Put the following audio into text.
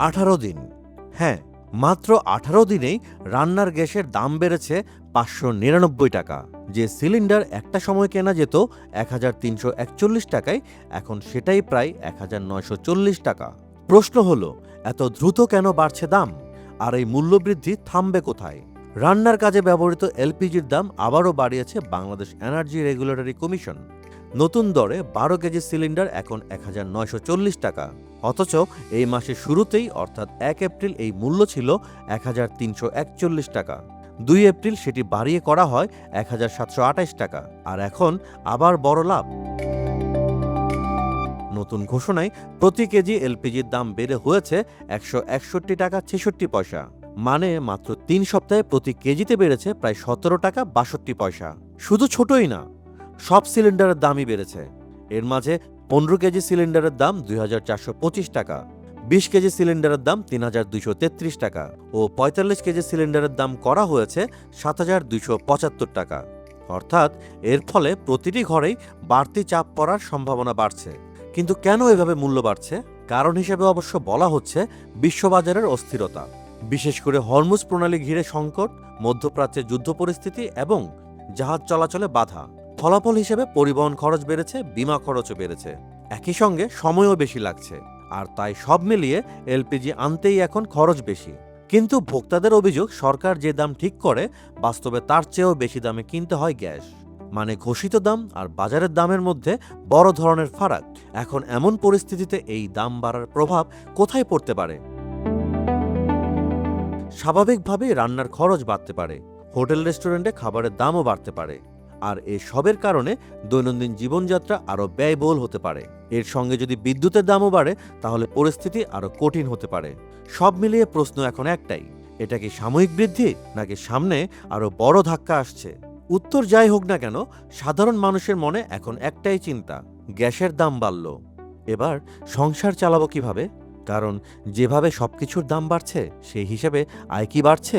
18 দিন। হ্যাঁ, মাত্র 18 দিনেই রান্নার গ্যাসের দাম বেড়েছে 599 টাকা। যে সিলিন্ডার একটা সময় কেনা যেত 1341 টাকায়, এখন সেটাই প্রায় 1940 টাকা। প্রশ্ন হলো, এত দ্রুত কেন বাড়ছে দাম? আর এই মূল্যবৃদ্ধি থামবে কোথায়? রান্নার কাজে ব্যবহৃত এলপিজির দাম আবারও বাড়িয়েছে বাংলাদেশ এনার্জি রেগুলেটরি কমিশন। নতুন দরে 12 কেজি সিলিন্ডার এখন 1940 টাকা। অথচ এই মাসের শুরুতেই অর্থাৎ 1 এপ্রিল এই মূল্য ছিল 1341 টাকা। 2 এপ্রিল সেটি বাড়িয়ে করা হয় 1728 টাকা। আর এখন আবার বড় লাভ। নতুন ঘোষণায় প্রতি কেজি এলপিজির দাম বেড়ে হয়েছে 161 টাকা 66 পয়সা। মানে মাত্র 3 সপ্তাহে প্রতি কেজিতে বেড়েছে প্রায় 17 টাকা 62 পয়সা। শুধু ছোটই না, সব সিলিন্ডারের দামই বেড়েছে। এর মাঝে 15 কেজি সিলিন্ডারের দাম 2425 টাকা, 20 কেজি সিলিন্ডারের দাম 3233 টাকা ও 45 কেজি সিলিন্ডারের দাম করা হয়েছে 7275 টাকা। অর্থাৎ এর ফলে প্রতিটি ঘরেই বাড়তি চাপ পড়ার সম্ভাবনা বাড়ছে। কিন্তু কেন এভাবে মূল্য বাড়ছে? কারণ হিসেবে অবশ্য বলা হচ্ছে বিশ্ববাজারের অস্থিরতা, বিশেষ করে হরমুজ প্রণালী ঘিরে সংকট, মধ্যপ্রাচ্যে যুদ্ধ পরিস্থিতি এবং জাহাজ চলাচলে বাধা। ফলাফল হিসেবে পরিবহন খরচ বেড়েছে, বীমা খরচও বেড়েছে। একই সঙ্গে সময়ও বেশি লাগছে। আর তাই সব মিলিয়ে এলপিজি আনতেই এখন খরচ বেশি। কিন্তু ভোক্তাদের অভিযোগ, সরকার যে দাম ঠিক করে বাস্তবে তার চেয়েও বেশি দামে কিনতে হয় গ্যাস। মানে ঘোষিত দাম আর বাজারের দামের মধ্যে বড় ধরনের ফারাক। এখন এমন পরিস্থিতিতে এই দাম বাড়ার প্রভাব কোথায় পড়তে পারে? স্বাভাবিকভাবেই রান্নার খরচ বাড়তে পারে, হোটেল রেস্টুরেন্টে খাবারের দামও বাড়তে পারে। আর এসবের কারণে দৈনন্দিন জীবনযাত্রা আরও ব্যয়বহুল হতে পারে। এর সঙ্গে যদি বিদ্যুতের দামও বাড়ে, তাহলে পরিস্থিতি আরও কঠিন হতে পারে। সব মিলিয়ে প্রশ্ন এখন একটাই, এটা কি সাময়িক বৃদ্ধি নাকি সামনে আরও বড় ধাক্কা আসছে? উত্তর যাই হোক না কেন, সাধারণ মানুষের মনে এখন একটাই চিন্তা, গ্যাসের দাম বাড়ল, এবার সংসার চালাবো কিভাবে? কারণ যেভাবে সবকিছুর দাম বাড়ছে, সেই হিসেবে আয় কি বাড়ছে?